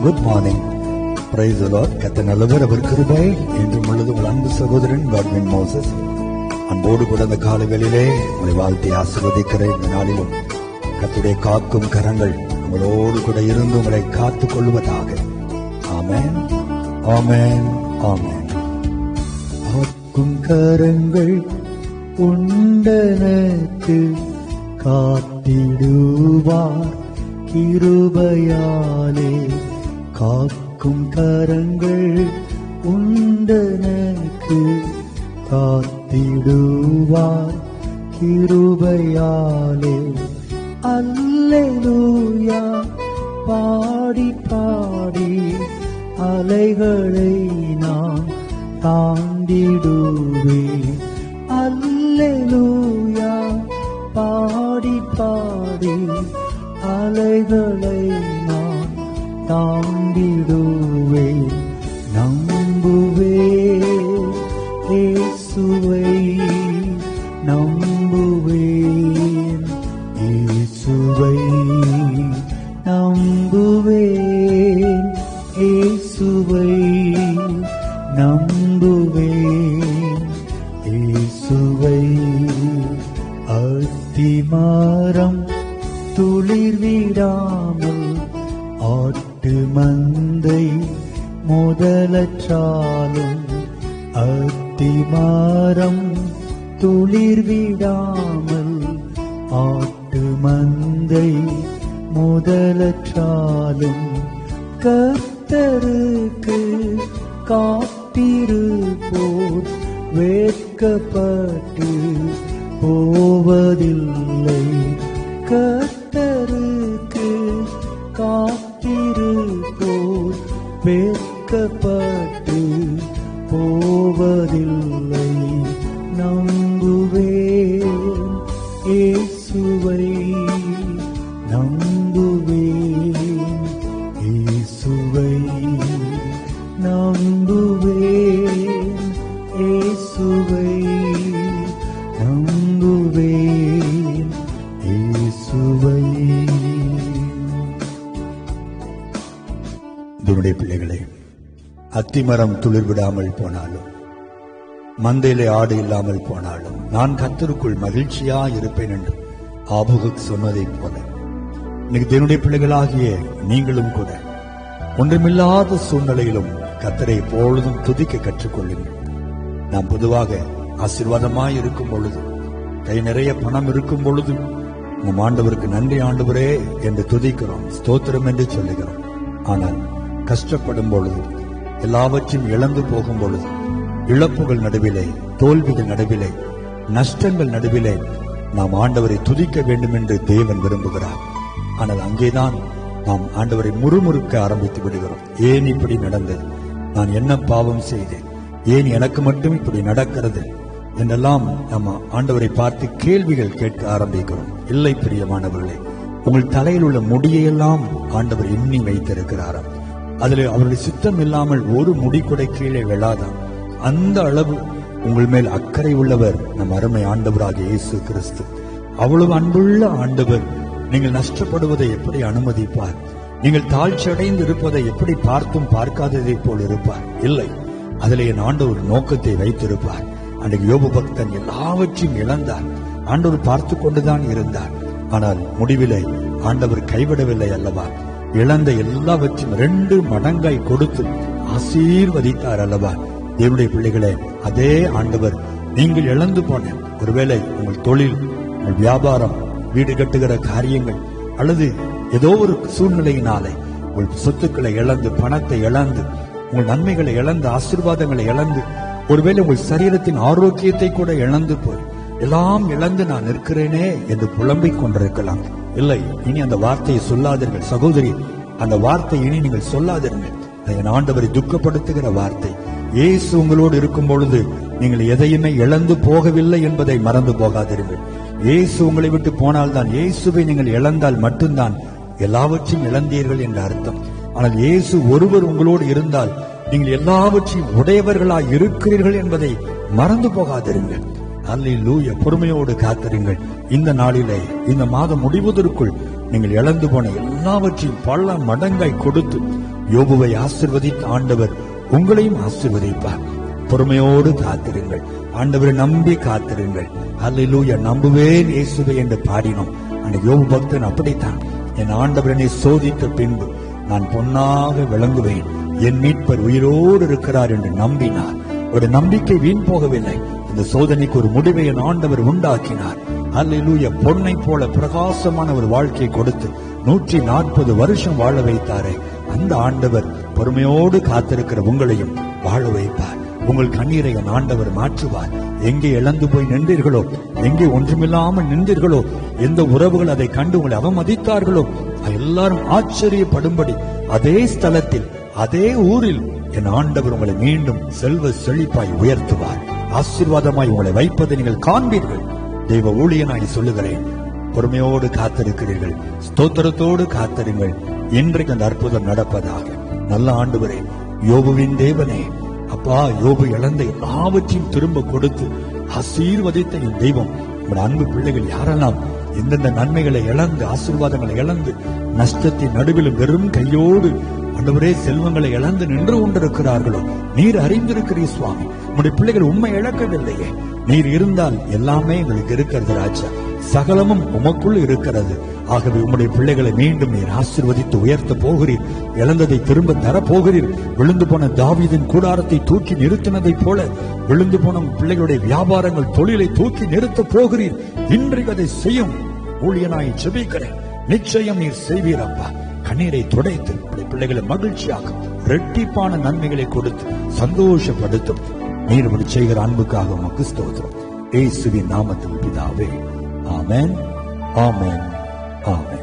Good morning. Praise the Lord. கர்த்தர் நல்லவர், அவர் கிருபை என்றும் உள்ளது. உங்கள் அன்பு சகோதரன் காட்வின் மோசஸ் அன்போடு கூட அந்த காலங்களிலே உங்களை வாழ்த்தி ஆசீர்வதிக்கிற இந்த நாளிலும் கர்த்தருடைய காக்கும் கரங்கள் உங்களோடு கூட இருந்து உங்களை காத்துக் கொள்வதாக. ஆமென், ஆமென், ஆமென். காக்கும் கரங்கள் உண்டனக்கு காத்திடுவார் கிருபையாலே. காக்கும் கரங்கள் உண்டனக்கு காத்திடுவார் கிருபையாலே. அல்லேலூயா பாடி பாடி அலைகளை நான் தாண்டிடுவேன். அல்லேலூயா பாடி பாடி அலைகளை நான் தாண்டிடுவேன். நம்புவேன் இயேசுவை, நம்புவேன் இயேசுவை, நம்புவேன் இயேசுவை, நம்புவேன் இயேசுவை. அத்திமரம் துளிர் விடாமல் ஆட்டு மந்தை முதலற்றாலும், அத்திமரம் துளிர் விடாமல் ஆட்டு மந்தை முதலற்றாலும், கர்த்தருக்கு காத்திருப்போர் வெட்கப்பட்டு போவதில்லை. கர்த்தருக்கு காத்திருப்போர் வெட்கப்பட்டு போவதில்லை. நம்புவேன் இயேசுவை, நம்புவேன் இயேசுவை, நம்புவேன் இயேசுவை, நம்புவேன் இயேசுவை. என்னுடைய பிள்ளைகளே, அத்திமரம் துளிர் விடாமல் போனாலும், மந்தையிலே ஆடு இல்லாமல் போனாலும், நான் கர்த்தருக்குள் மகிழ்ச்சியா இருப்பேன் என்று ஆபகுக் சொன்னதை போல, இன்னைக்கு என்னுடைய பிள்ளைகளாகிய நீங்களும் கூட ஒன்றுமில்லாத சூழ்நிலையிலும் கர்த்தரை எப்பொழுதும் துதிக்க கற்றுக்கொள்ளுங்கள். நாம் பொதுவாக ஆசீர்வாதமாய் இருக்கும் பொழுது, கை நிறைய பணம் இருக்கும் பொழுது நம் ஆண்டவருக்கு நன்றி ஆண்டவரே என்று துதிக்கிறோம், ஸ்தோத்திரம் என்று சொல்லுகிறோம். ஆனால் கஷ்டப்படும் பொழுது, எல்லாவற்றையும் இழந்து போகும் பொழுது, இழப்புகள் நடுவிலே, தோல்விகள் நடுவிலே, நஷ்டங்கள் நடுவிலே நாம் ஆண்டவரை துதிக்க வேண்டும் என்று தேவன் விரும்புகிறார். ஆனால் அங்கேதான் நாம் ஆண்டவரை முறுமுறுக்க ஆரம்பித்து விடுகிறோம். ஏன் இப்படி நடந்தது? நான் என்ன பாவம் செய்தேன்? ஏன் எனக்கு மட்டும் இப்படி நடக்கிறது என்றெல்லாம் நம்ம ஆண்டவரை பார்த்து கேள்விகள் கேட்க ஆரம்பிக்கிறோம். இல்லை பிரியமானவர்களே, உங்கள் தலையில் உள்ள முடியெல்லாம் ஆண்டவர் எண்ணி வைத்திருக்கிறாராம். அதில் அவருடைய சித்தம் இல்லாமல் ஒரு முடி கூட கீழே விழாதாம். அந்த அளவு உங்கள் மேல் அக்கறை உள்ளவர் நம் அருமை ஆண்டவராகிய இயேசு கிறிஸ்து. அவ்வளவு அன்புள்ள ஆண்டவர் நீங்கள் நஷ்டப்படுவதை எப்படி அனுமதிப்பார்? நீங்கள் தாழ்ச்சி அடைந்து இருப்பதை எப்படி பார்த்தும் பார்க்காததை போல் இருப்பார்? இல்லை, அதில் என் ஆண்டவர் நோக்கத்தை வைத்திருப்பார். அன்றைக்கு யோபு பக்தன் எல்லாவற்றையும் இழந்தார், ஆண்டவர் பார்த்து கொண்டுதான் இருந்தார். ஆனால் முடிவிலே ஆண்டவர் கைவிடவில்லை அல்லவா? இழந்த எல்லாவற்றையும் 2 மடங்காய் கொடுத்து ஆசீர்வதித்தார் அல்லவா? தேவனுடைய பிள்ளைகளே, அதே ஆண்டவர் நீங்கள் இழந்து போன ஒருவேளை உங்கள் தொழில், உங்கள் வியாபாரம், வீடு கட்டுகிற காரியங்கள், அல்லது ஏதோ ஒரு சூழ்நிலையினாலே உங்கள் சொத்துக்களை இழந்து, பணத்தை இழந்து, உங்கள் நன்மைகளை இழந்து, ஆசீர்வாதங்களை இழந்து, ஒருவேளை உங்கள் சரீரத்தின் ஆரோக்கியத்தை கூட இழந்து போய் எல்லாம் இழந்து நான் இருக்கிறேனே என்று புலம்பிக் கொண்டிருக்கலாம். இல்லை, இனி அந்த வார்த்தையை சொல்லாதீர்கள் சகோதரி. அந்த வார்த்தை இனி நீங்கள் சொல்லாதீர்கள். என் ஆண்டவரை துக்கப்படுத்துகிற வார்த்தை. இயேசு உங்களோடு இருக்கும் பொழுது நீங்கள் எதையுமே இழந்து போகவில்லை என்பதை மறந்து போகாதீர்கள். இயேசு உங்களை விட்டு போனால்தான், இயேசுவை நீங்கள் இழந்தால் மட்டும்தான் எல்லாவற்றையும் இழந்தீர்கள் என்ற அர்த்தம். ஆனால் இயேசு ஒருவர் உங்களோடு இருந்தால் நீங்கள் எல்லாவற்றையும் உடையவர்களாய் இருக்கிறீர்கள் என்பதை மறந்து போகாதிருங்கள். அல்லேலூயா. பொறுமையோடு காத்திருங்கள். இந்த நாளிலே, இந்த மாதம் முடிவதற்குள் நீங்கள் இழந்து போன எல்லாவற்றையும் பல மடங்காய் கொடுத்து யோபுவை ஆசீர்வதித்த ஆண்டவர் உங்களையும் ஆசீர்வதிப்பார். பொறுமையோடு காத்திருங்கள். ஆண்டவரை நம்பி காத்திருங்கள். அல்லேலூயா. நம்புவேன் இயேசுவை என்று பாடினோம். அந்த யோபு பக்தன் அப்படித்தான். என் ஆண்டவரனை சோதித்த பின்பு நான் பொன்னாக விளங்குவேன், என் மீட்பர் உயிரோடு இருக்கிறார் என்று நம்பினார். ஒரு நம்பிக்கை வீண் போகவில்லை. இந்த சோதனைக்கு ஒரு முடிவை என் ஆண்டவர் உண்டாக்கினார். அல்லேலூயா. பொன்னை போல பிரகாசமான ஒரு வாழ்க்கையை கொடுத்து 140 வருஷம் வாழ வைத்தாரே, அந்த ஆண்டவர் பொறுமையோடு காத்திருக்கிற உங்களையும் வாழ வைப்பார். உங்கள் கண்ணீரை என் ஆண்டவர் மாற்றுவார். எங்கே இழந்து போய் நின்றீர்களோ, எங்கே ஒன்றுமில்லாமல் நின்றீர்களோ, எந்த உறவுகள் அதை கண்டு உங்களை அவமதித்தார்களோ, எல்லாரும் ஆச்சரியப்படும்படி அதே ஸ்தலத்தில் அதே ஊரில் என் ஆண்டவர் உங்களை மீண்டும் செல்வ செழிப்பாய் உயர்த்துவார். ஆசீர்வாதமாய் உங்களை வைப்பதை நீங்கள் காண்பீர்கள். தெய்வ ஊழியனாய் சொல்லுகிறேன், பொறுமையோடு காத்திருக்கிறீர்கள், ஸ்தோத்திரத்தோடு காத்திருங்கள். இன்றைக்கு அந்த அற்புதம் நடப்பதாக. நல்ல ஆண்டவரே, யோபுவின் தேவனே, அப்பா, யோபு இழந்த எல்லாவற்றையும் திரும்ப கொடுத்து ஆசீர்வதித்த என் தெய்வம், உங்களுடைய அன்பு பிள்ளைகள் யாரெல்லாம் எந்தெந்த நன்மைகளை இழந்து, ஆசீர்வாதங்களை இழந்து, நஷ்டத்தின் நடுவிலும் வெறும் கையோடு ஆண்டவரே செல்வங்களை இழந்து நின்று கொண்டிருக்கிறார்களோ, நீர் அறிந்திருக்கிறீர் சுவாமி. உங்களுடைய பிள்ளைகள் உண்மை இழக்கவில்லையே. நீர் இருந்தால் எல்லாமே எங்களுக்கு இருக்கிறது ராஜா. சகலமும் உமக்குள் இருக்கிறது. ஆகவே உம்முடைய பிள்ளைகளை மீண்டும் நீர் ஆசீர்வதித்து உயர்த்த போகிறீர். இழந்ததை திரும்ப தரப்போகிறீர். விழுந்து போன தாவீதின் கூடாரத்தை தூக்கி நிறுத்தினதை போல விழுந்து போன பிள்ளைகளுடைய வியாபாரங்கள், தொழிலை தூக்கி நிறுத்த போகிறீர். இன்றைக்கு அதை செய்யும் ஊழியனாய் ஜெபிக்கிறேன். நிச்சயம் நீர் செய்வீர் அப்பா. கண்ணீரை துடைத்து பிள்ளைகளை மகிழ்ச்சியாக்கும், இரட்டிப்பான நன்மைகளை கொடுத்து சந்தோஷப்படுத்தும். நீர் செய்கிற அன்புக்காக உமக்கு ஸ்தோத்திரம். இயேசுவின் நாமத்தில் பிதாவே, ஆமென், ஆமென், ஆமென்.